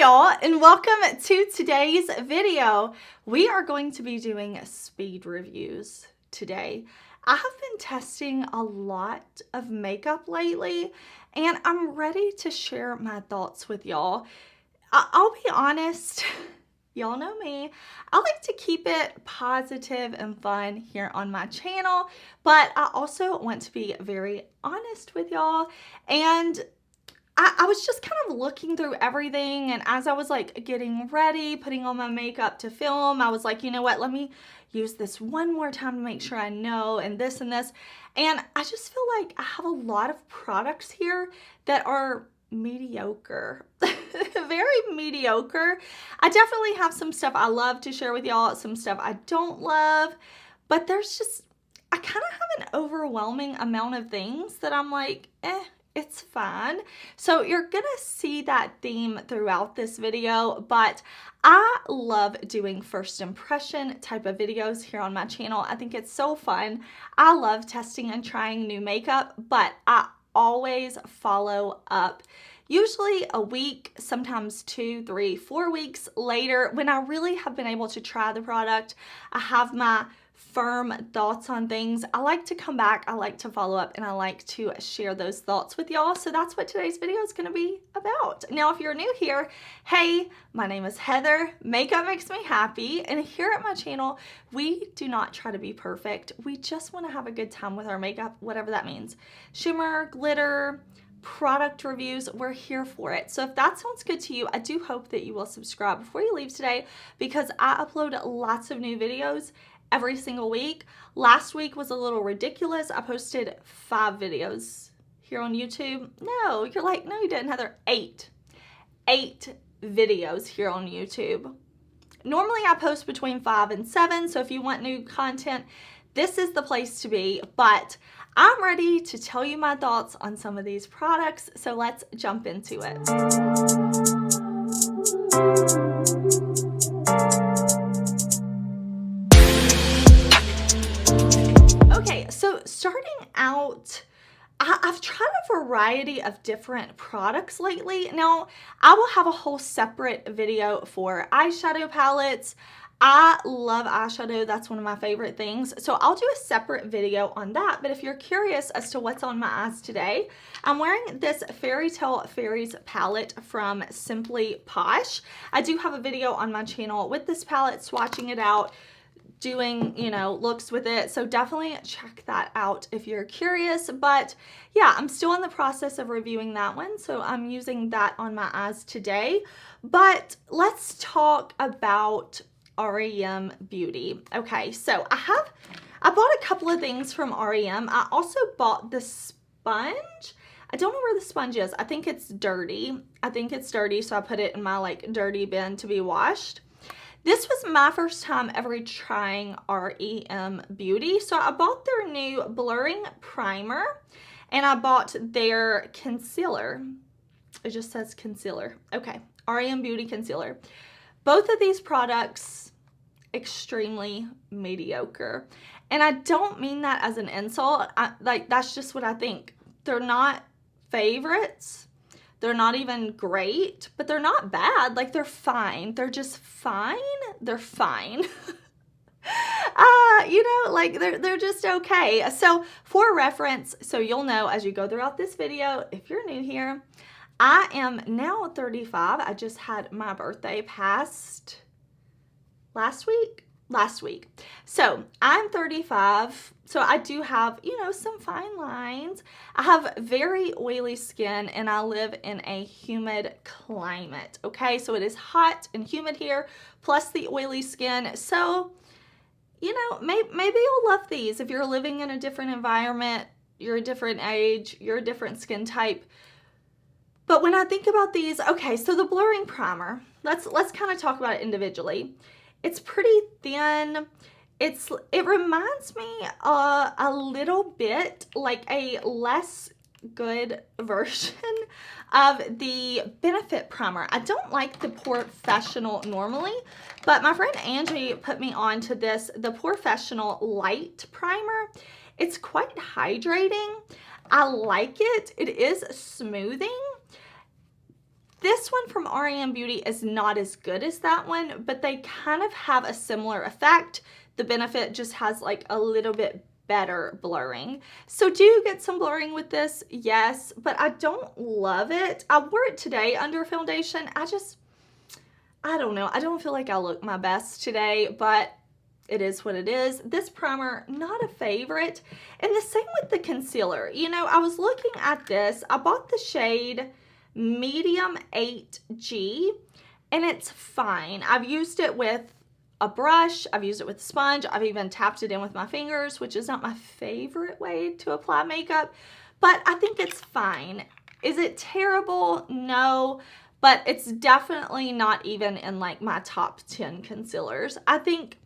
y'all, and welcome to today's video. We are going to be doing speed reviews today. I have been testing a lot of makeup lately, and I'm ready to share my thoughts with y'all. I'll be honest, y'all know me. I like to keep it positive and fun here on my channel, but I also want to be very honest with y'all. And I was just kind of looking through everything, and as I was like getting ready, putting on my makeup to film, I was like, you know what, let me use this one more time to make sure I know, and this and this. And I just feel like I have a lot of products here that are mediocre. Very mediocre. I definitely have some stuff I love to share with y'all, some stuff I don't love, but there's just, I kind of have an overwhelming amount of things that I'm like, it's fine. So you're gonna see that theme throughout this video, but I love doing first impression type of videos here on my channel. I think it's so fun. I love testing and trying new makeup, but I always follow up. Usually a week, sometimes 2, 3, 4 weeks later, when I really have been able to try the product, I have my firm thoughts on things. I like to come back, I like to follow up, and I like to share those thoughts with y'all. So that's what today's video is going to be about. Now, if you're new here, hey, my name is Heather. Makeup makes me happy, and here at my channel, we do not try to be perfect. We just want to have a good time with our makeup, whatever that means. Shimmer, glitter, product reviews, we're here for it. So if that sounds good to you, I do hope that you will subscribe before you leave today, because I upload lots of new videos every single week. Last week was a little ridiculous. I posted 5 videos here on YouTube. No, you're like, no you didn't, Heather. 8 videos here on YouTube. Normally I post between 5 and 7, so if you want new content, this is the place to be. But I'm ready to tell you my thoughts on some of these products, so let's jump into it. Okay, so starting out, I've tried a variety of different products lately. Now, I will have a whole separate video for eyeshadow palettes. I love eyeshadow. That's one of my favorite things. So I'll do a separate video on that. But if you're curious as to what's on my eyes today, I'm wearing this Fairy Tale Fairies palette from Simply Posh. I do have a video on my channel with this palette, swatching it out, doing, you know, looks with it. So definitely check that out if you're curious. But yeah, I'm still in the process of reviewing that one. So I'm using that on my eyes today. But let's talk about R.E.M. Beauty. Okay, so I bought a couple of things from R.E.M. I also bought the sponge. I don't know where the sponge is. I think it's dirty. So I put it in my like dirty bin to be washed. This was my first time ever trying R.E.M. Beauty. So I bought their new blurring primer, and I bought their concealer. It just says concealer. Okay, R.E.M. Beauty concealer. Both of these products, extremely mediocre. And I don't mean that as an insult. That's just what I think. They're not favorites. They're not even great, but they're not bad. Like, they're fine. They're just fine. They're fine. You know, like they're just okay. So for reference, so you'll know as you go throughout this video, if you're new here, I am now 35. I just had my birthday passed last week. So I'm 35. So I do have, you know, some fine lines. I have very oily skin, and I live in a humid climate. Okay, so it is hot and humid here, plus the oily skin. So, you know, maybe you'll love these if you're living in a different environment, you're a different age, you're a different skin type. But when I think about these, okay, so the blurring primer, let's kind of talk about it individually. It's pretty thin. It reminds me a little bit like a less good version of the Benefit primer. I don't like the Porefessional normally, but my friend Angie put me on to this, the Porefessional Light Primer. It's quite hydrating. I like it. It is smoothing. This one from R.E.M Beauty is not as good as that one, but they kind of have a similar effect. The Benefit just has like a little bit better blurring. So do you get some blurring with this? Yes, but I don't love it. I wore it today under foundation. I don't know. I don't feel like I look my best today, but it is what it is. This primer, not a favorite. And the same with the concealer. You know, I was looking at this. I bought the shade Medium 8G, and it's fine. I've used it with a brush. I've used it with a sponge. I've even tapped it in with my fingers, which is not my favorite way to apply makeup, but I think it's fine. Is it terrible? No, but it's definitely not even in like my top 10 concealers. I think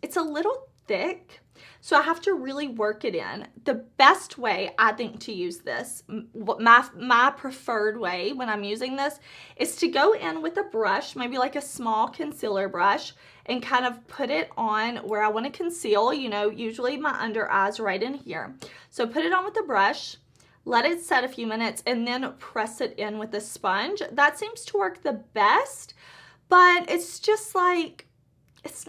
it's a little thick, so I have to really work it in. The best way I think to use this, my preferred way when I'm using this, is to go in with a brush, maybe like a small concealer brush, and kind of put it on where I want to conceal, you know, usually my under eyes right in here. So put it on with the brush, let it set a few minutes, and then press it in with a sponge. That seems to work the best, but it's just like,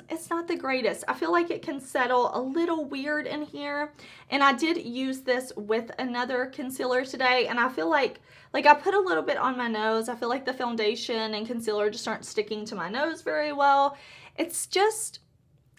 it's not the greatest. I feel like it can settle a little weird in here. And I did use this with another concealer today, and I feel like I put a little bit on my nose. I feel like the foundation and concealer just aren't sticking to my nose very well. It's just,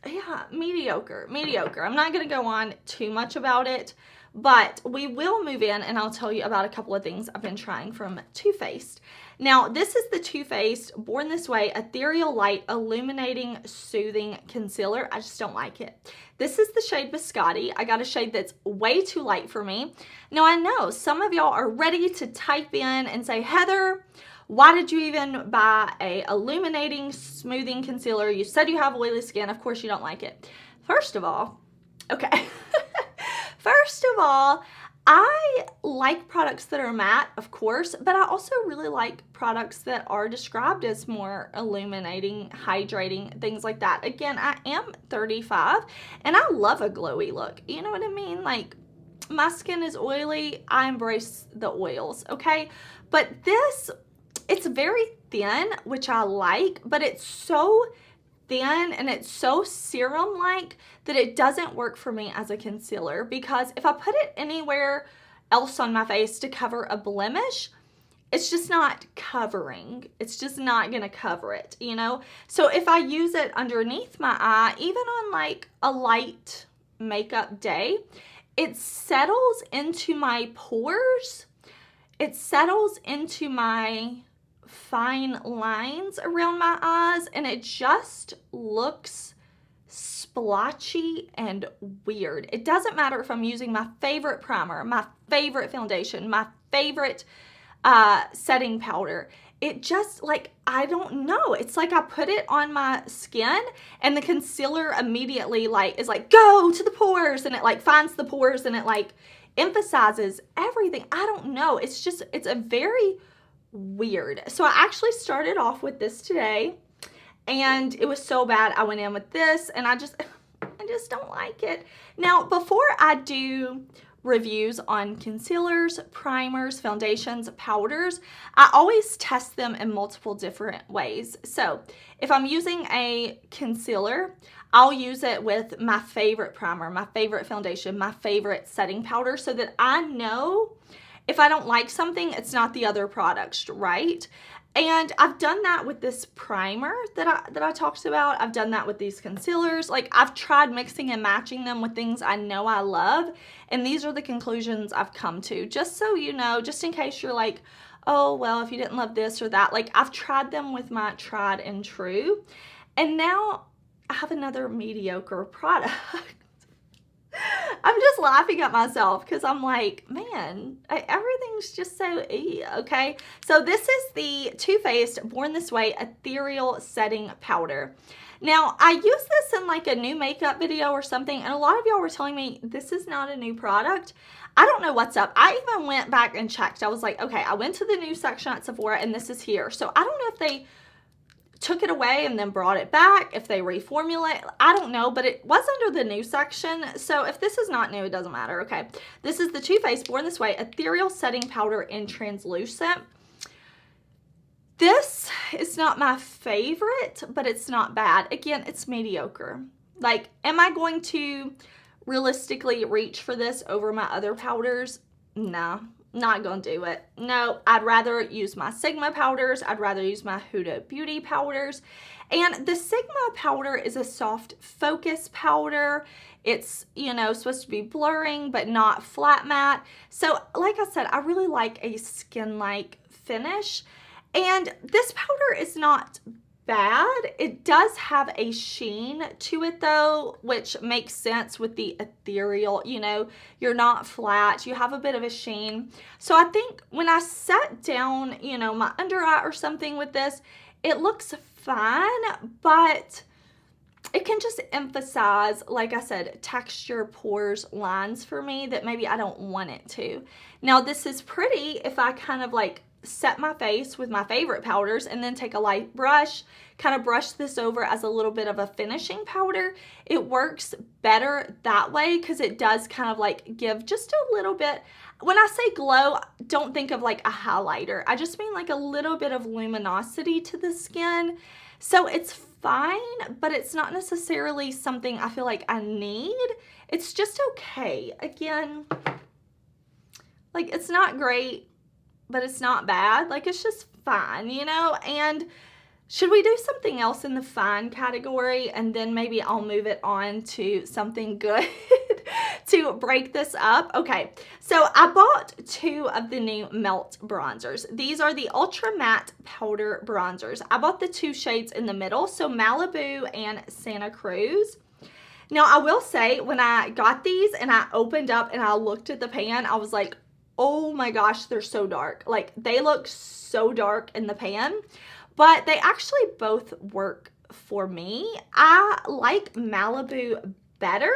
yeah, mediocre. I'm not going to go on too much about it, but we will move in and I'll tell you about a couple of things I've been trying from Too Faced. Now, this is the Too Faced Born This Way Ethereal Light Illuminating Soothing Concealer. I just don't like it. This is the shade Biscotti. I got a shade that's way too light for me. Now, I know some of y'all are ready to type in and say, Heather, why did you even buy a illuminating smoothing concealer? You said you have oily skin. Of course you don't like it. First of all, okay. First of all, I like products that are matte, of course, but I also really like products that are described as more illuminating, hydrating, things like that. Again, I am 35 and I love a glowy look. You know what I mean? Like, my skin is oily. I embrace the oils, okay? But this, it's very thin, which I like, but it's so thin and it's so serum-like that it doesn't work for me as a concealer, because if I put it anywhere else on my face to cover a blemish, it's just not covering. It's just not gonna cover it, you know? So if I use it underneath my eye, even on like a light makeup day, it settles into my pores. It settles into my fine lines around my eyes, and it just looks splotchy and weird. It doesn't matter if I'm using my favorite primer, my favorite foundation, my favorite setting powder. It just, like, I don't know. It's like I put it on my skin and the concealer immediately like is like, go to the pores, and it like finds the pores and it like emphasizes everything. I don't know. It's just, it's a very weird. So I actually started off with this today, and it was so bad I went in with this, and I just don't like it. Now, before I do reviews on concealers, primers, foundations, powders, I always test them in multiple different ways. So if I'm using a concealer, I'll use it with my favorite primer, my favorite foundation, my favorite setting powder, so that I know if I don't like something, it's not the other products, right? And I've done that with this primer that I talked about. I've done that with these concealers. Like, I've tried mixing and matching them with things I know I love, and these are the conclusions I've come to. Just so you know, just in case you're like, oh, well, if you didn't love this or that, like, I've tried them with my tried and true, and now I have another mediocre product. I'm just laughing at myself because I'm like, man, everything's just so okay? So this is the Too Faced Born This Way Ethereal Setting Powder. Now, I used this in like a new makeup video or something, and a lot of y'all were telling me this is not a new product. I don't know what's up. I even went back and checked. I was like, okay, I went to the new section at Sephora, and this is here. So I don't know if they took it away and then brought it back, if they reformulate, I don't know, but it was under the new section. So if this is not new, it doesn't matter. Okay, this is the Too Faced Born This Way Ethereal Setting Powder in Translucent. This is not my favorite, but it's not bad. Again, it's mediocre. Like, am I going to realistically reach for this over my other powders? No, not gonna do it. No, I'd rather use my Sigma powders. I'd rather use my Huda Beauty powders. And the Sigma powder is a soft focus powder. It's, you know, supposed to be blurring, but not flat matte. So like I said, I really like a skin-like finish. And this powder is not bad. It does have a sheen to it though, which makes sense with the ethereal, you know, you're not flat, you have a bit of a sheen. So I think when I set down, you know, my under eye or something with this, it looks fine, but it can just emphasize, like I said, texture, pores, lines for me that maybe I don't want it to. Now this is pretty if I kind of like set my face with my favorite powders and then take a light brush, kind of brush this over as a little bit of a finishing powder. It works better that way because it does kind of like give just a little bit. When I say glow, don't think of like a highlighter. I just mean like a little bit of luminosity to the skin. So it's fine, but it's not necessarily something I feel like I need. It's just okay. Again, like it's not great, but it's not bad. Like, it's just fine, you know? And should we do something else in the fine category? And then maybe I'll move it on to something good to break this up. Okay, so I bought 2 of the new Melt bronzers. These are the Ultra Matte Powder Bronzers. I bought the 2 shades in the middle, so Malibu and Santa Cruz. Now, I will say, when I got these and I opened up and I looked at the pan, I was like, oh my gosh, they're so dark. Like, they look so dark in the pan, but they actually both work for me. I like Malibu better.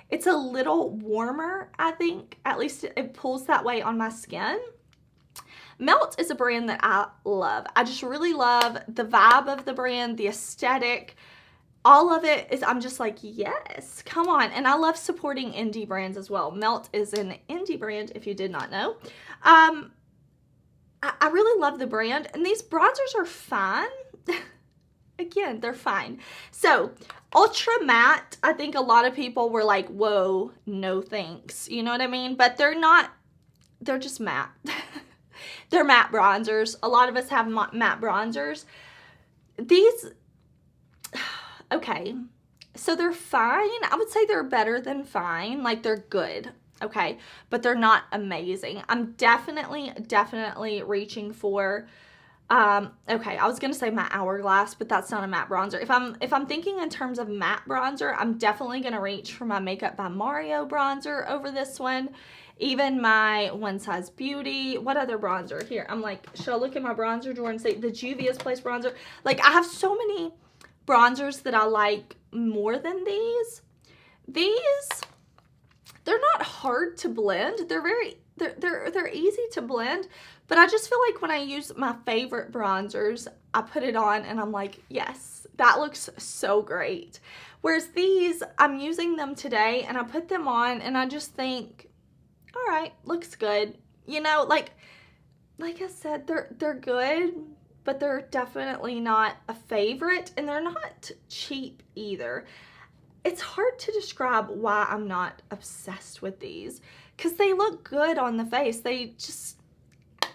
It's a little warmer, I think. At least it pulls that way on my skin. Melt is a brand that I love. I just really love the vibe of the brand, the aesthetic. All of it is, I'm just like, yes, come on. And I love supporting indie brands as well. Melt is an indie brand, if you did not know. I really love the brand. And these bronzers are fine. Again, they're fine. So, Ultra Matte, I think a lot of people were like, whoa, no thanks. You know what I mean? But they're not, they're just matte. They're matte bronzers. A lot of us have matte bronzers. These... Okay, so they're fine. I would say they're better than fine. Like, they're good, okay? But they're not amazing. I'm definitely reaching for, okay, I was going to say my Hourglass, but that's not a matte bronzer. If I'm thinking in terms of matte bronzer, I'm definitely going to reach for my Makeup by Mario bronzer over this one. Even my One Size Beauty. What other bronzer? Here, I'm like, should I look at my bronzer drawer and say the Juvia's Place bronzer? Like, I have so many bronzers that I like more than these. These, they're not hard to blend. They're easy to blend, but I just feel like when I use my favorite bronzers, I put it on and I'm like, yes, that looks so great. Whereas these, I'm using them today and I put them on and I just think, all right, looks good. You know, like I said, they're good, but they're definitely not a favorite, and they're not cheap either. It's hard to describe why I'm not obsessed with these, because they look good on the face. They just,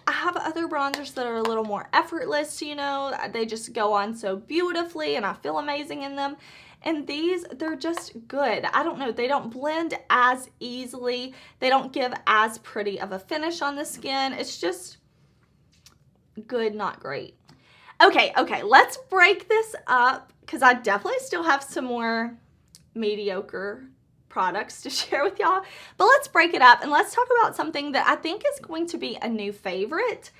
I have other bronzers that are a little more effortless, you know, they just go on so beautifully and I feel amazing in them. And these, they're just good. I don't know, they don't blend as easily. They don't give as pretty of a finish on the skin. It's just good, not great. Okay, let's break this up because I definitely still have some more mediocre products to share with y'all. But let's break it up and let's talk about something that I think is going to be a new favorite.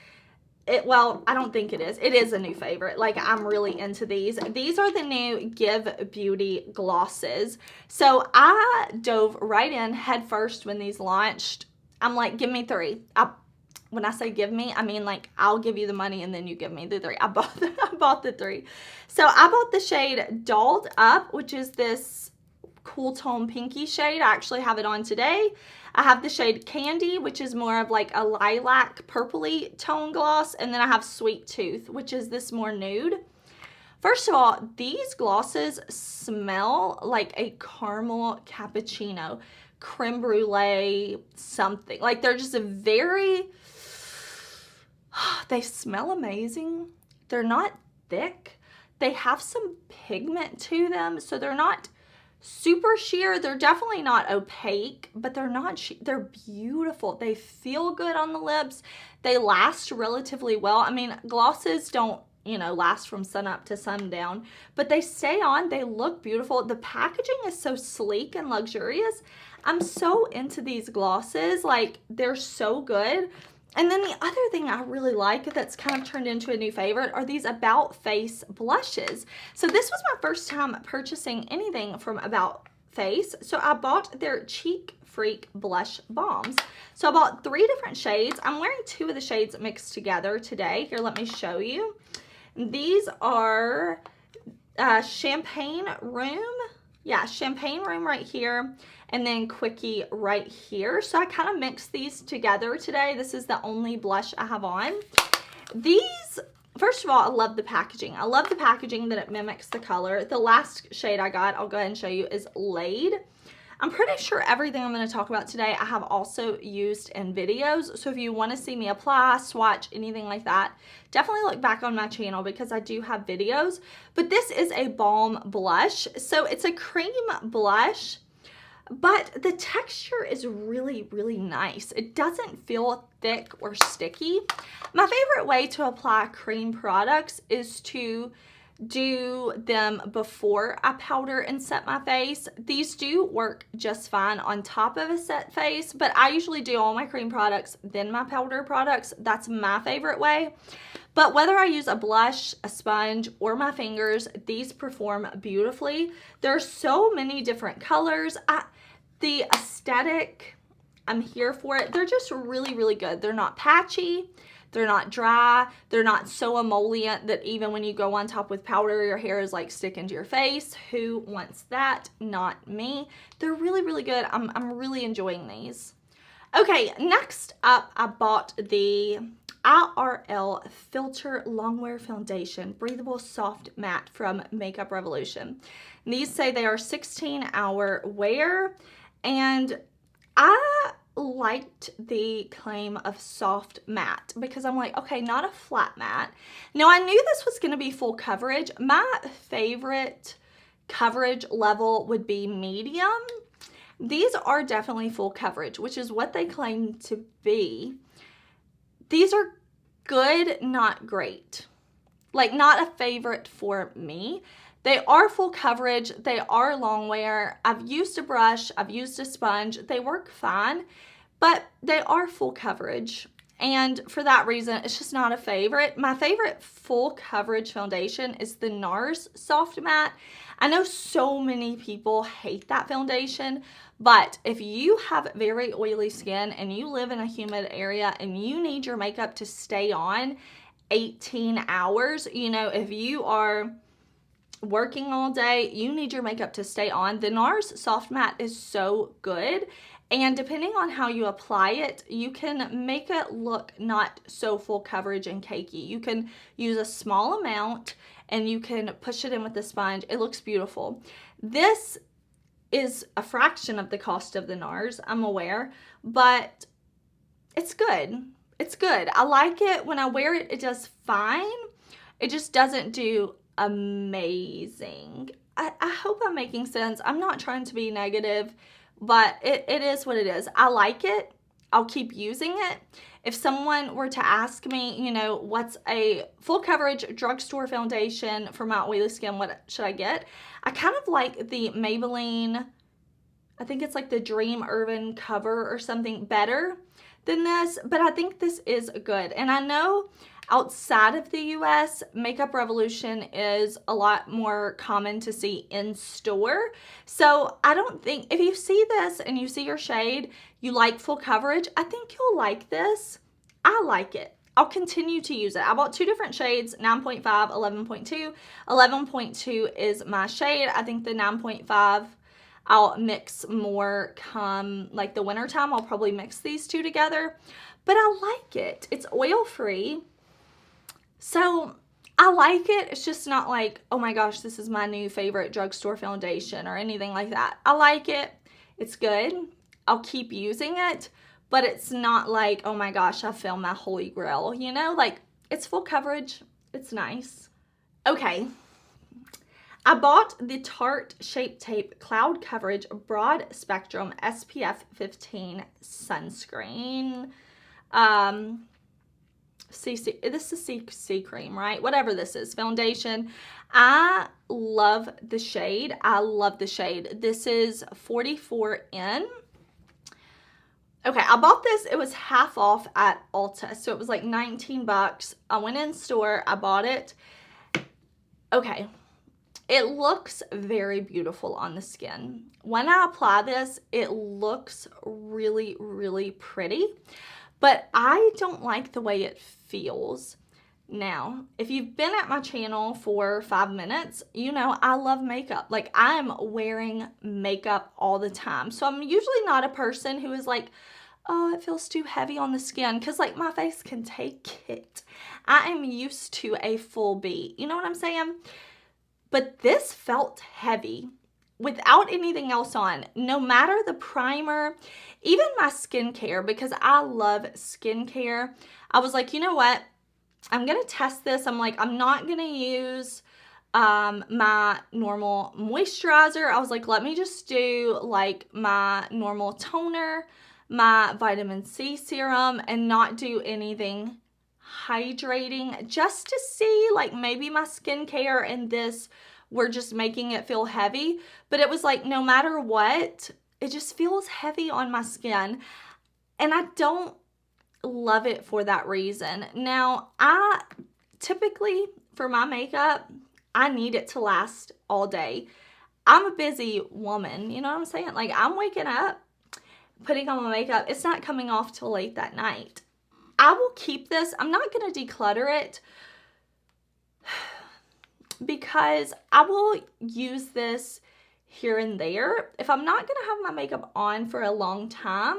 Well, I don't think it is. It is a new favorite. Like, I'm really into these. These are the new Give Beauty glosses. So I dove right in head first when these launched. I'm like, give me 3. when I say give me, I mean like I'll give you the money and then you give me the 3. I bought the 3. So I bought the shade Dolled Up, which is this cool tone pinky shade. I actually have it on today. I have the shade Candy, which is more of like a lilac purpley tone gloss. And then I have Sweet Tooth, which is this more nude. First of all, these glosses smell like a caramel cappuccino, creme brulee, something. Like they're just a very, they smell amazing. They're not thick. They have some pigment to them, so they're not super sheer. They're definitely not opaque, but they're not they're beautiful. They feel good on the lips. They last relatively well. I mean, glosses don't, you know, last from sun up to sundown, but they stay on. They look beautiful. The packaging is so sleek and luxurious. I'm so into these glosses. Like, they're so good. And then the other thing I really like that's kind of turned into a new favorite are these About Face blushes. So this was my first time purchasing anything from About Face. So I bought their Cheek Freak Blush Balms. So I bought 3 different shades. I'm wearing 2 of the shades mixed together today. Here, let me show you. These are Champagne Room. Yeah, Champagne Room right here. And then Quickie right here. So I kind of mixed these together today. This is the only blush I have on. These, first of all, I love the packaging. I love the packaging that it mimics the color. The last shade I got, I'll go ahead and show you, is Laid. I'm pretty sure everything I'm going to talk about today I have also used in videos. So if you want to see me apply, swatch, anything like that, definitely look back on my channel because I do have videos. But this is a balm blush. So it's a cream blush, but the texture is really, really nice. It doesn't feel thick or sticky. My favorite way to apply cream products is to do them before I powder and set my face. These do work just fine on top of a set face, but I usually do all my cream products, then my powder products. That's my favorite way. But whether I use a blush, a sponge, or my fingers, these perform beautifully. There are so many different colors. The aesthetic, I'm here for it. They're just really, really good. They're not patchy. They're not dry. They're not so emollient that even when you go on top with powder, your hair is like sticking to your face. Who wants that? Not me. They're really, really good. I'm really enjoying these. Okay, next up, I bought the IRL Filter Longwear Foundation Breathable Soft Matte from Makeup Revolution. And these say they are 16-hour wear, and I liked the claim of soft matte because I'm like, okay, not a flat matte. Now, I knew this was going to be full coverage. My favorite coverage level would be medium. These are definitely full coverage, which is what they claim to be. These are good, not great. Like, not a favorite for me. They are full coverage. They are long wear. I've used a brush. I've used a sponge. They work fine, but they are full coverage. And for that reason, it's just not a favorite. My favorite full coverage foundation is the Nars Soft Matte. I know so many people hate that foundation, but if you have very oily skin and you live in a humid area and you need your makeup to stay on 18 hours, you know, if you are working all day, you need your makeup to stay on, the Nars Soft Matte is so good. And depending on how you apply it, you can make it look not so full coverage and cakey. You can use a small amount and you can push it in with the sponge. It looks beautiful. This is a fraction of the cost of the Nars, I'm aware, but it's good. It's good. I like it. When I wear it, it does fine. It just doesn't do amazing. I hope I'm making sense. I'm not trying to be negative, but it is what it is. I like it. I'll keep using it. If someone were to ask me, you know, what's a full coverage drugstore foundation for my oily skin, what should I get? I kind of like the Maybelline, I think it's like the Dream Urban Cover or something, better than this, but I think this is good. And I know outside of the US, Makeup Revolution is a lot more common to see in store. So I don't think, if you see this and you see your shade, you like full coverage, I think you'll like this. I like it. I'll continue to use it. I bought 2 different shades, 9.5, 11.2. 11.2 is my shade. I think the 9.5 I'll mix more come like the winter time. I'll probably mix these 2 together, but I like it. It's oil free. So I like it. It's just not like, oh my gosh, this is my new favorite drugstore foundation or anything like that. I like it. It's good. I'll keep using it, but it's not like, oh my gosh, I found my holy grail, you know? Like, it's full coverage. It's nice. Okay. I bought the Tarte Shape Tape Cloud Coverage Broad Spectrum SPF 15 Sunscreen. This is CC cream, right? Whatever this is, foundation. I love the shade. I love the shade. This is 44N. Okay, I bought this. It was half off at Ulta, so it was like 19 bucks. I went in store. I bought it. Okay, it looks very beautiful on the skin. When I apply this, it looks really, really pretty, but I don't like the way it feels. Now, if you've been at my channel for 5 minutes, you know I love makeup. Like, I'm wearing makeup all the time. So I'm usually not a person who is like, oh, it feels too heavy on the skin, because like my face can take it. I am used to a full beat. You know what I'm saying? But this felt heavy without anything else on. No matter the primer, even my skincare, because I love skincare, I was like, you know what? I'm going to test this. I'm like, I'm not going to use my normal moisturizer. I was like, let me just do like my normal toner, my vitamin C serum, and not do anything hydrating, just to see like maybe my skincare and this were just making it feel heavy. But it was like, no matter what, it just feels heavy on my skin, and I don't love it for that reason. Now, I typically, for my makeup, I need it to last all day. I'm a busy woman, you know what I'm saying? Like, I'm waking up, putting on my makeup, it's not coming off till late that night. I will keep this. I'm not going to declutter it because I will use this here and there. If I'm not going to have my makeup on for a long time,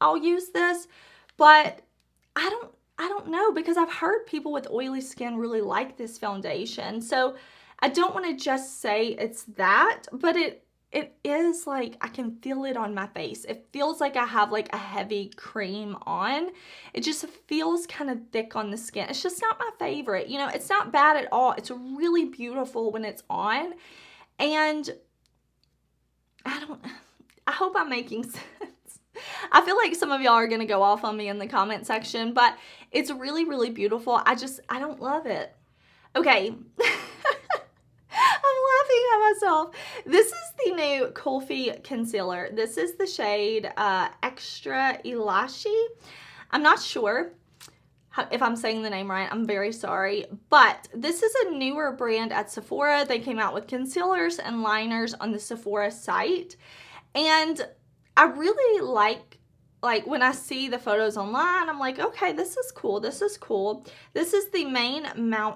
I'll use this. But I don't know, because I've heard people with oily skin really like this foundation. So I don't want to just say it's that, but it is like, I can feel it on my face. It feels like I have like a heavy cream on. It just feels kind of thick on the skin. It's just not my favorite. You know, it's not bad at all. It's really beautiful when it's on. And I hope I'm making sense. I feel like some of y'all are going to go off on me in the comment section, but it's really, really beautiful. I don't love it. Okay. I'm laughing at myself. This is the new Kofi Concealer. This is the shade Extra Elashi. I'm not sure if I'm saying the name right. I'm very sorry. But this is a newer brand at Sephora. They came out with concealers and liners on the Sephora site. And I really like when I see the photos online, I'm like, okay, this is cool. This is cool. This is the Main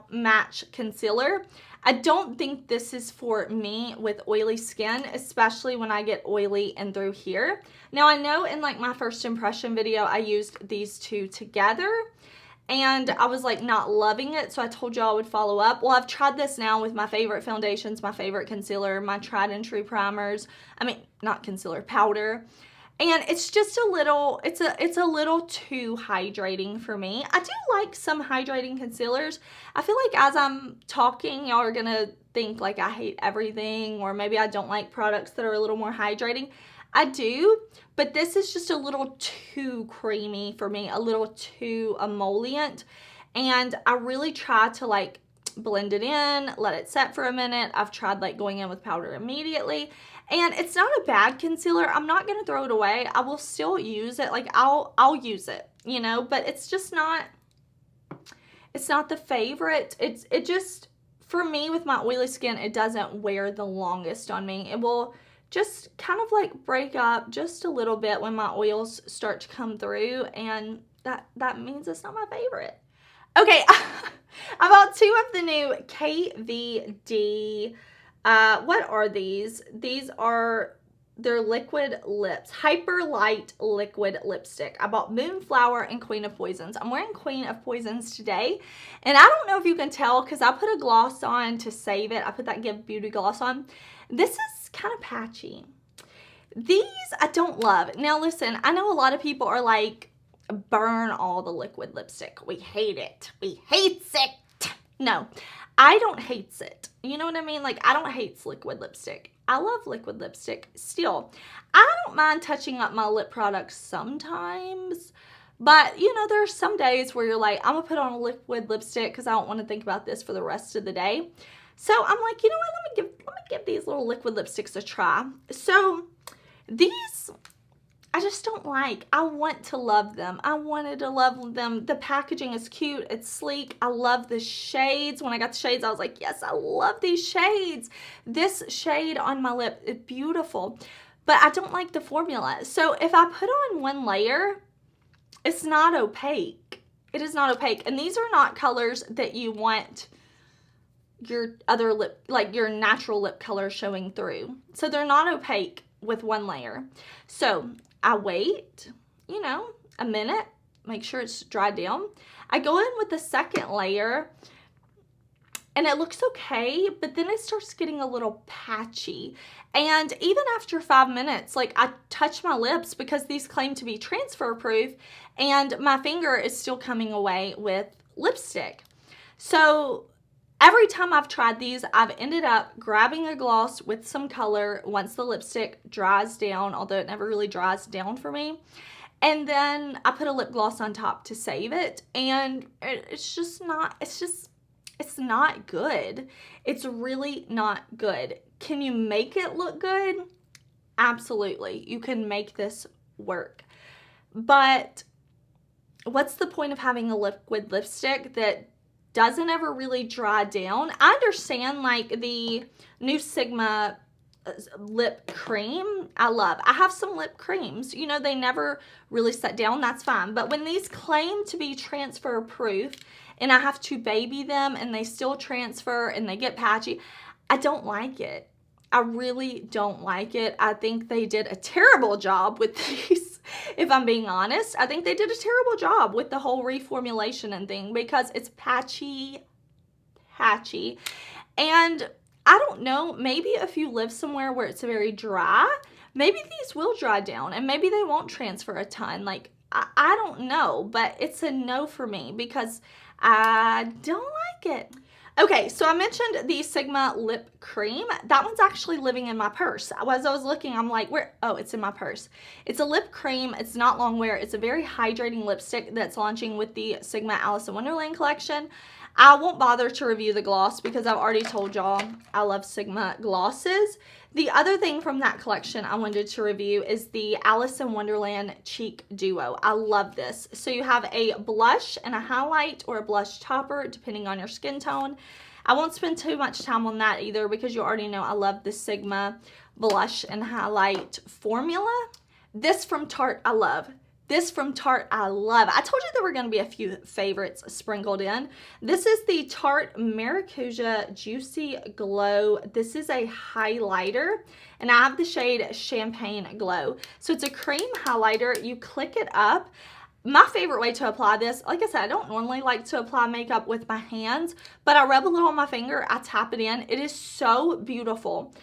Match Concealer. I don't think this is for me with oily skin, especially when I get oily and through here. Now, I know in like my first impression video, I used these 2 together and I was like not loving it. So I told y'all I would follow up. Well, I've tried this now with my favorite foundations, my favorite concealer, my tried and true primers. I mean, not concealer, powder. And it's just a little, it's a little too hydrating for me. I do like some hydrating concealers. I feel like as I'm talking, y'all are going to think like I hate everything, or maybe I don't like products that are a little more hydrating. I do, but this is just a little too creamy for me, a little too emollient. And I really try to like blend it in, let it set for a minute. I've tried like going in with powder immediately. And it's not a bad concealer. I'm not going to throw it away. I will still use it. Like I'll use it, you know, but it's just not, it's not the favorite. It just, for me with my oily skin, it doesn't wear the longest on me. It will just kind of like break up just a little bit when my oils start to come through, and that means it's not my favorite. Okay, I bought 2 of the new KVD. What are these? These are their liquid lips, hyper light liquid lipstick. I bought Moonflower and Queen of Poisons. I'm wearing Queen of Poisons today, and I don't know if you can tell because I put a gloss on to save it. I put that Give Beauty gloss on. This is kind of patchy. These I don't love. Now listen, I know a lot of people are like, burn all the liquid lipstick. We hate it. We hates it. No, I don't hates it. You know what I mean? Like, I don't hates liquid lipstick. I love liquid lipstick still. I don't mind touching up my lip products sometimes, but you know, there are some days where you're like, I'm gonna put on a liquid lipstick because I don't want to think about this for the rest of the day. So I'm like, you know what? Let me give these little liquid lipsticks a try. So these, I just don't like. I want to love them. I wanted to love them. The packaging is cute. It's sleek. I love the shades. When I got the shades, I was like, yes, I love these shades. This shade on my lip is beautiful, but I don't like the formula. So if I put on one layer, it's not opaque. It is not opaque. And these are not colors that you want your other lip, like your natural lip color showing through. So they're not opaque with one layer. So I wait, you know, a minute, make sure it's dried down. I go in with the second layer and it looks okay, but then it starts getting a little patchy. And even after 5 minutes, like I touch my lips because these claim to be transfer proof and my finger is still coming away with lipstick. So every time I've tried these, I've ended up grabbing a gloss with some color once the lipstick dries down, although it never really dries down for me. And then I put a lip gloss on top to save it. And it's not good. It's really not good. Can you make it look good? Absolutely. You can make this work. But what's the point of having a liquid lipstick that doesn't ever really dry down? I understand like the new Sigma lip cream, I love. I have some lip creams, you know, they never really set down, that's fine. But when these claim to be transfer proof and I have to baby them and they still transfer and they get patchy, I don't like it. I really don't like it. I think they did a terrible job with these. If I'm being honest, I think they did a terrible job with the whole reformulation and thing because it's patchy. And I don't know, maybe if you live somewhere where it's very dry, maybe these will dry down and maybe they won't transfer a ton. Like, I don't know, but it's a no for me because I don't like it. Okay, so I mentioned the Sigma lip cream. That one's actually living in my purse. As I was looking, I'm like, where? Oh, it's in my purse. It's a lip cream. It's not long wear. It's a very hydrating lipstick that's launching with the Sigma Alice in Wonderland collection. I won't bother to review the gloss because I've already told y'all I love Sigma glosses. The other thing from that collection I wanted to review is the Alice in Wonderland Cheek Duo. I love this. So you have a blush and a highlight or a blush topper depending on your skin tone. I won't spend too much time on that either because you already know I love the Sigma blush and highlight formula. This from Tarte I love. This from Tarte I love. I told you there were going to be a few favorites sprinkled in. This is the Tarte Maracuja Juicy Glow. This is a highlighter and I have the shade Champagne Glow. So it's a cream highlighter. You click it up. My favorite way to apply this, like I said, I don't normally like to apply makeup with my hands, but I rub a little on my finger, I tap it in. It is so beautiful.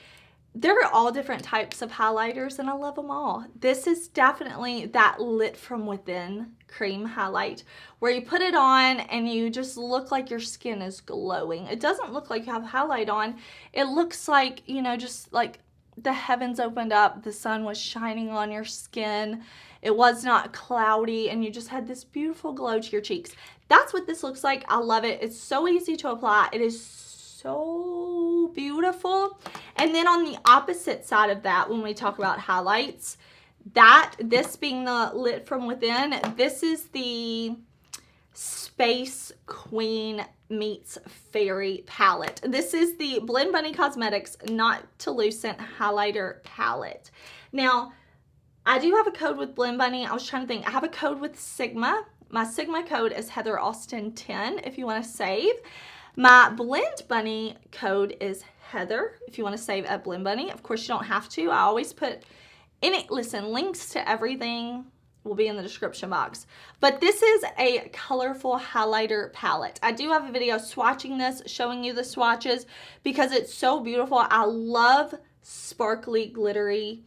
There are all different types of highlighters and I love them all. This is definitely that lit from within cream highlight where you put it on and you just look like your skin is glowing. It doesn't look like you have highlight on. It looks like, you know, just like the heavens opened up, the sun was shining on your skin. It was not cloudy and you just had this beautiful glow to your cheeks. That's what this looks like. I love it. It's so easy to apply. It is so beautiful. And then on the opposite side of that, when we talk about highlights, this being the lit from within, this is the Space Queen meets Fairy palette. This is the Blend Bunny Cosmetics Noctilucent highlighter palette. Now, I do have a code with Blend Bunny. I was trying to think. I have a code with Sigma, My Sigma code is HeatherAustin10 if you want to save. My Blend Bunny code is Heather if you want to save at Blend Bunny. Of course, you don't have to. I always put listen, links to everything will be in the description box. But this is a colorful highlighter palette. I do have a video swatching this, showing you the swatches because it's so beautiful. I love sparkly, glittery,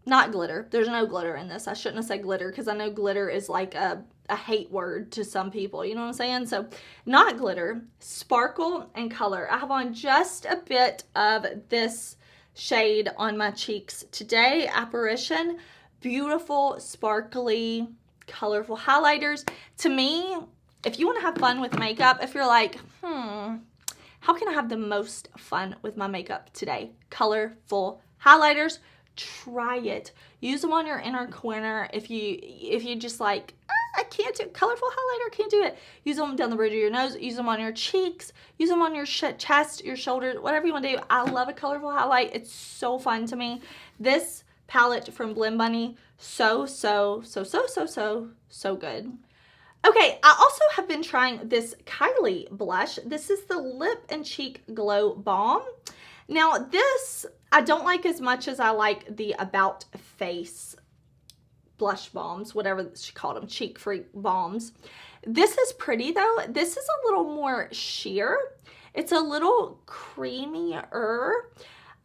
not glitter. There's no glitter in this. I shouldn't have said glitter because I know glitter is like a hate word to some people. You know what I'm saying? So not glitter, sparkle and color. I have on just a bit of this shade on my cheeks today. Apparition. Beautiful, sparkly, colorful highlighters. To me, if you want to have fun with makeup, if you're like, how can I have the most fun with my makeup today? Colorful highlighters. Try it. Use them on your inner corner. If you just like, I can't do colorful highlighter, can't do it. Use them down the bridge of your nose. Use them on your cheeks. Use them on your chest, your shoulders, whatever you want to do. I love a colorful highlight. It's so fun to me. This palette from Blend Bunny, so good. Okay, I also have been trying this KYLIE blush. This is the Lip and Cheek Glow Balm. Now this I don't like as much as I like the About Face blush balms, whatever she called them, Cheek Freak balms. This is pretty though. This is a little more sheer. It's a little creamier.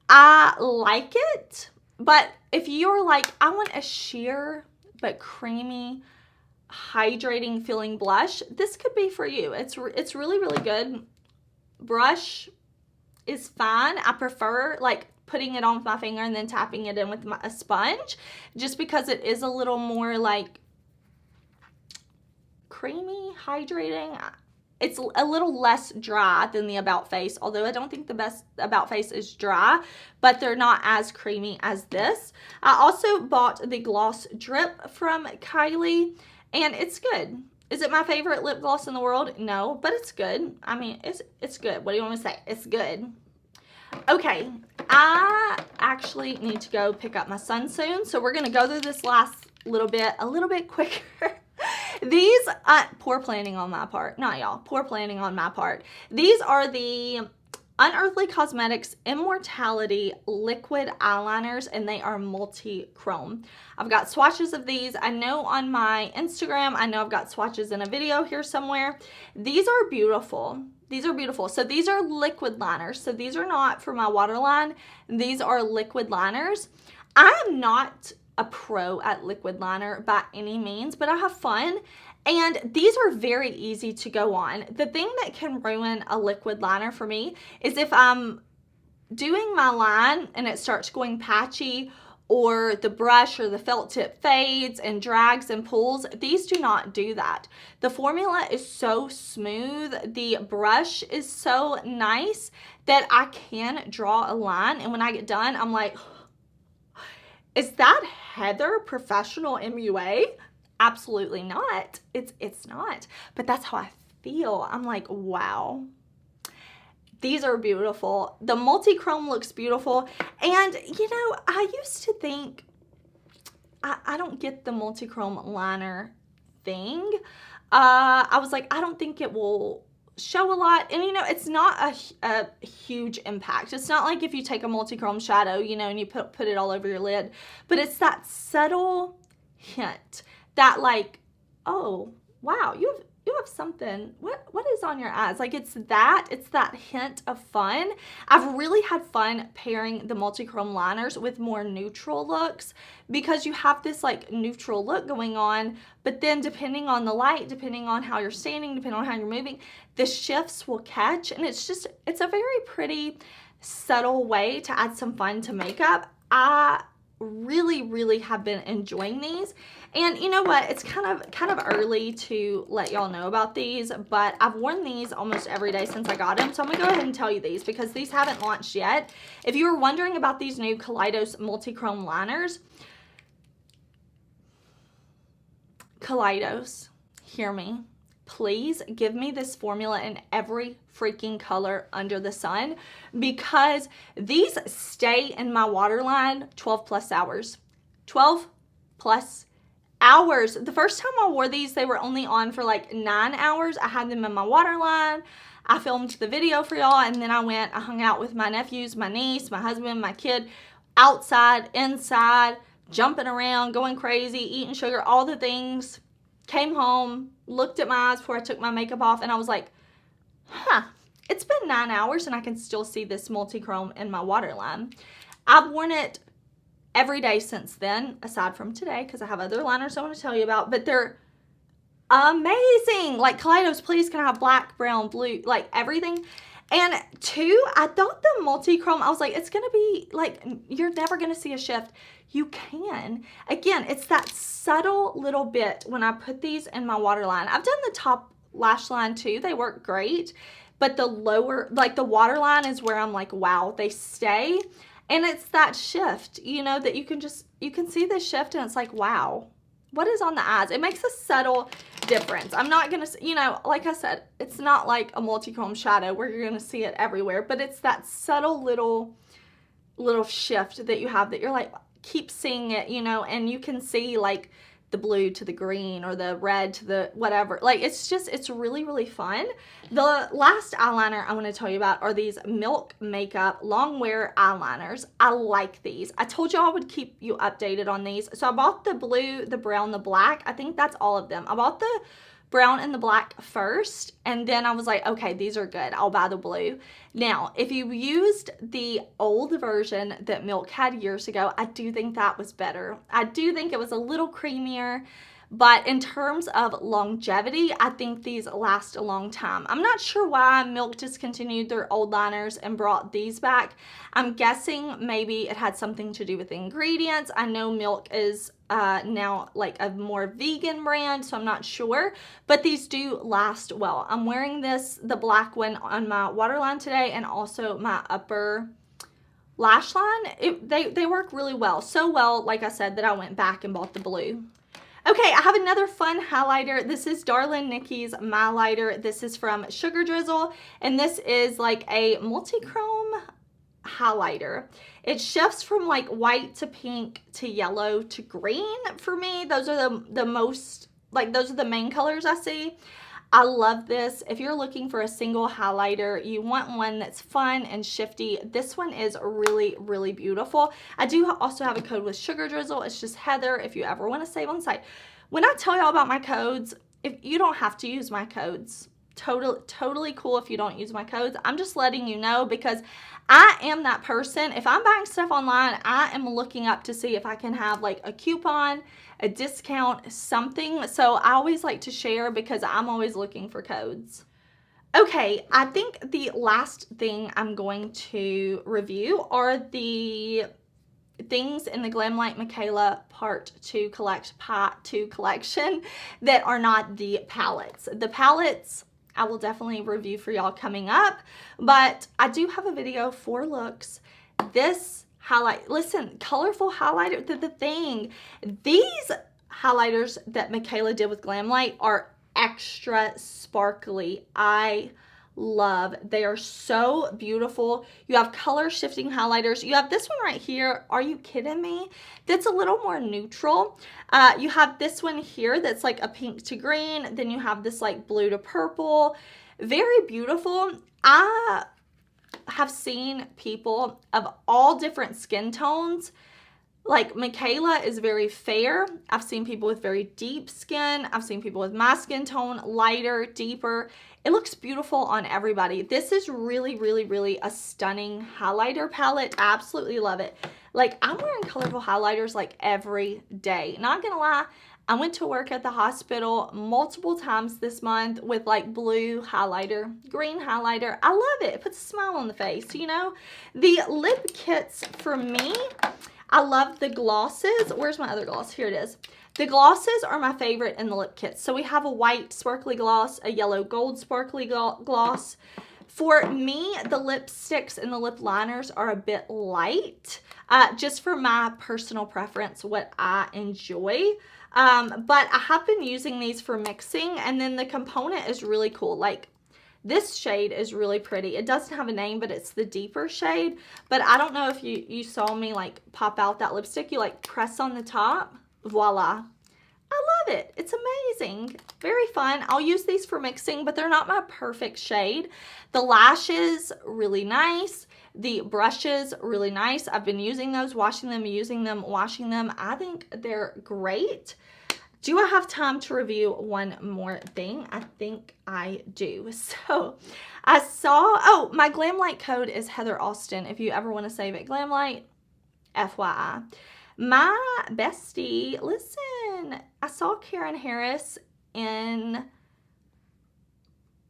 I like it. But if you're like, I want a sheer but creamy, hydrating feeling blush, this could be for you. It's really, really good. Brush is fine. I prefer like putting it on with my finger and then tapping it in with a sponge, just because it is a little more like creamy, hydrating. It's a little less dry than the About Face, although I don't think the best About Face is dry, but they're not as creamy as this. I also bought the Gloss Drip from KYLIE, and it's good. Is it my favorite lip gloss in the world? No, but it's good. I mean, it's good. What do you want me to say? It's good. Okay, I actually need to go pick up my son soon, so we're going to go through this last little bit a little bit quicker. These, poor planning on my part. Not y'all, poor planning on my part. These are the Unearthly Cosmetics Immortality Liquid Eyeliners, and they are multi-chrome. I've got swatches of these. I know on my Instagram, I know I've got swatches in a video here somewhere. These are beautiful. These are beautiful. So these are liquid liners. So these are not for my waterline. These are liquid liners. I am not a pro at liquid liner by any means, but I have fun. And these are very easy to go on. The thing that can ruin a liquid liner for me is if I'm doing my line and it starts going patchy, or the brush or the felt tip fades and drags and pulls. These do not do that. The formula is so smooth. The brush is so nice that I can draw a line. And when I get done, I'm like, is that Heather Professional MUA? Absolutely not. It's not. But that's how I feel. I'm like, wow. These are beautiful. The multi-chrome looks beautiful. And, you know, I used to think, I don't get the multi-chrome liner thing. I was like, I don't think it will show a lot. And, you know, it's not a huge impact. It's not like if you take a multi-chrome shadow, you know, and you put it all over your lid. But it's that subtle hint that like, oh, wow, you have something, what is on your eyes? Like it's that hint of fun. I've really had fun pairing the multi-chrome liners with more neutral looks, because you have this like neutral look going on, but then depending on the light, depending on how you're standing, depending on how you're moving, the shifts will catch. And it's a very pretty subtle way to add some fun to makeup. I really have been enjoying these. And you know what, it's kind of early to let y'all know about these, but I've worn these almost every day since I got them, so I'm gonna go ahead and tell you these because these haven't launched yet. If you were wondering about these new KALEIDOS multi-chrome liners, KALEIDOS, hear me, please give me this formula in every freaking color under the sun, because these stay in my waterline 12 plus hours. 12 plus hours. The first time I wore these, they were only on for like 9 hours. I had them in my waterline. I filmed the video for y'all, and then I hung out with my nephews, my niece, my husband, my kid, outside, inside, jumping around, going crazy, eating sugar, all the things. Came home, looked at my eyes before I took my makeup off, and I was like, huh, it's been 9 hours and I can still see this multi-chrome in my waterline. I've worn it every day since then, aside from today, because I have other liners I want to tell you about, but they're amazing. Like, KALEIDOS, please, can I have black, brown, blue, like everything. And two, I thought the multi-chrome, I was like, it's going to be like, you're never going to see a shift. You can. Again, it's that subtle little bit when I put these in my waterline. I've done the top lash line too. They work great. But the lower, like the waterline is where I'm like, wow, they stay. And it's that shift, you know, that you can see the shift and it's like, wow, what is on the eyes? It makes a subtle difference. I'm not going to, you know, like I said, it's not like a multi-chrome shadow where you're going to see it everywhere, but it's that subtle little shift that you have that you're like, keep seeing it, you know, and you can see like the blue to the green or the red to the whatever. Like, it's really, really fun. The last eyeliner I want to tell you about are these Milk Makeup long wear eyeliners. I like these. I told you I would keep you updated on these. So I bought the blue, the brown, the black. I think that's all of them. I bought the brown and the black first, and then I was like, okay, these are good. I'll buy the blue. Now, if you used the old version that Milk had years ago, I do think that was better. I do think it was a little creamier, but in terms of longevity, I think these last a long time. I'm not sure why Milk discontinued their old liners and brought these back. I'm guessing maybe it had something to do with the ingredients. I know Milk is now like a more vegan brand, so I'm not sure, but these do last well. I'm wearing the black one on my waterline today and also my upper lash line. They work really well. So well, like I said, that I went back and bought the blue. Okay, I have another fun highlighter. This is Darlin Nikki's My Lighter. This is from Sugar Drizzle, and this is like a multi-chrome highlighter. It shifts from like white to pink to yellow to green for me. Those are the most, like, those are the main colors I see. I love this. If you're looking for a single highlighter, you want one that's fun and shifty, this one is really, really beautiful. I do also have a code with Sugar Drizzle. It's just Heather if you ever want to save on site. When I tell y'all about my codes, if you don't have to use my codes, totally cool if you don't use my codes. I'm just letting you know because I am that person. If I'm buying stuff online, I am looking up to see if I can have like a coupon, a discount, something. So I always like to share because I'm always looking for codes. Okay, I think the last thing I'm going to review are the things in the Glamlite Michaela Part 2 collection that are not the palettes. The palettes I will definitely review for y'all coming up, but I do have a video for looks. This highlight, listen, colorful highlighter, the thing. These highlighters that Michaela did with Glamlite are extra sparkly. I love. They are so beautiful. You have color shifting highlighters. You have this one right here. Are you kidding me? That's a little more neutral. You have this one here that's like a pink to green. Then you have this like blue to purple. Very beautiful. I have seen people of all different skin tones. Like Michaela is very fair. I've seen people with very deep skin. I've seen people with my skin tone, lighter, deeper. It looks beautiful on everybody. This is really, really, really a stunning highlighter palette. I absolutely love it. Like, I'm wearing colorful highlighters like every day. Not gonna lie, I went to work at the hospital multiple times this month with like blue highlighter, green highlighter. I love it. It puts a smile on the face, you know? The lip kits for me, I love the glosses. Where's my other gloss? Here it is. The glosses are my favorite in the lip kits. So we have a white sparkly gloss, a yellow gold sparkly gloss. For me, the lipsticks and the lip liners are a bit light, just for my personal preference, what I enjoy. But I have been using these for mixing, and then the component is really cool. Like, this shade is really pretty. It doesn't have a name, but it's the deeper shade. But I don't know if you saw me like pop out that lipstick. You like press on the top. Voila. I love it. It's amazing. Very fun. I'll use these for mixing, but they're not my perfect shade. The lashes, really nice. The brushes, really nice. I've been using those, washing them, using them, washing them. I think they're great. Do I have time to review one more thing? I think I do. So I saw, oh, my Glam Light code is Heather Austin. If you ever want to save it, Glam Light, FYI. My bestie, listen, I saw Karen Harris in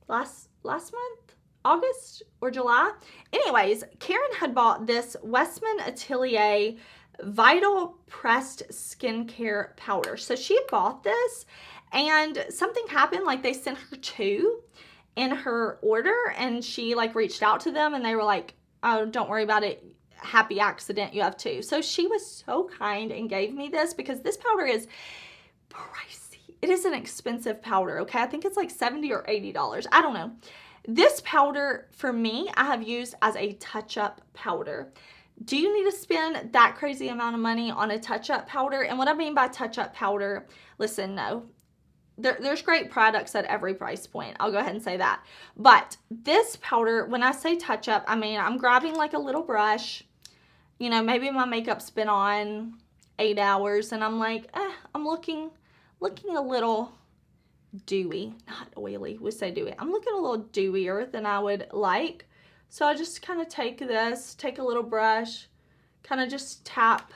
last month, August or July. Anyways, Karen had bought this Westman Atelier Vital Pressed Skincare Powder. So she bought this and something happened, like they sent her two in her order, and she like reached out to them and they were like, oh, don't worry about it. Happy accident, you have two. So she was so kind and gave me this because this powder is pricey. It is an expensive powder, okay? I think it's like $70 or $80. I don't know. This powder, for me, I have used as a touch-up powder. Do you need to spend that crazy amount of money on a touch-up powder? And what I mean by touch-up powder, listen, no. There's great products at every price point. I'll go ahead and say that. But this powder, when I say touch-up, I mean I'm grabbing like a little brush. You know, maybe my makeup's been on 8 hours and I'm like, I'm looking a little dewy. Not oily, we say dewy. I'm looking a little dewier than I would like. So I just kind of take a little brush, kind of just tap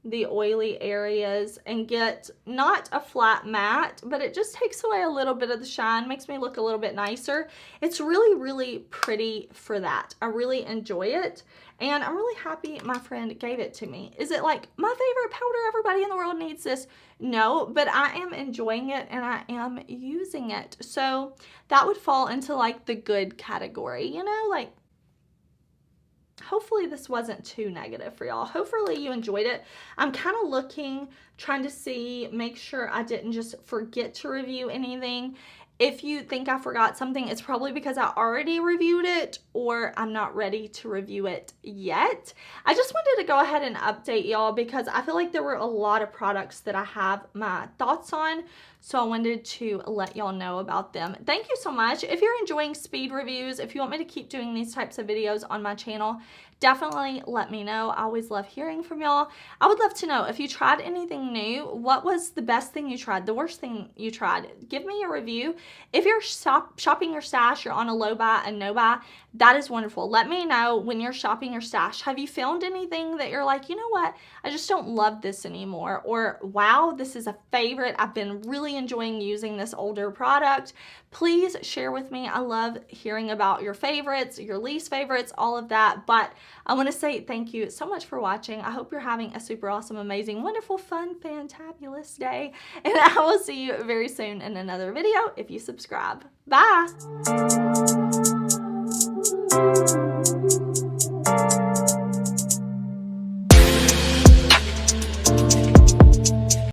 the oily areas and get not a flat matte, but it just takes away a little bit of the shine, makes me look a little bit nicer. It's really, really pretty for that. I really enjoy it, and I'm really happy my friend gave it to me. Is it like my favorite powder? Everybody in the world needs this? No, but I am enjoying it and I am using it. So that would fall into like the good category, you know, like hopefully this wasn't too negative for y'all. Hopefully you enjoyed it. I'm kind of looking, trying to see, make sure I didn't just forget to review anything. If you think I forgot something, it's probably because I already reviewed it or I'm not ready to review it yet. I just wanted to go ahead and update y'all because I feel like there were a lot of products that I have my thoughts on. So I wanted to let y'all know about them. Thank you so much. If you're enjoying speed reviews, if you want me to keep doing these types of videos on my channel, definitely let me know. I always love hearing from y'all. I would love to know if you tried anything new. What was the best thing you tried? The worst thing you tried? Give me a review. If you're shopping your stash, you're on a low buy and no buy, that is wonderful. Let me know when you're shopping your stash. Have you found anything that you're like, you know what? I just don't love this anymore. Or wow, this is a favorite. I've been really enjoying using this older product. Please share with me. I love hearing about your favorites, your least favorites, all of that. But I want to say thank you so much for watching. I hope you're having a super awesome, amazing, wonderful, fun, fantabulous day. And I will see you very soon in another video if you subscribe. Bye!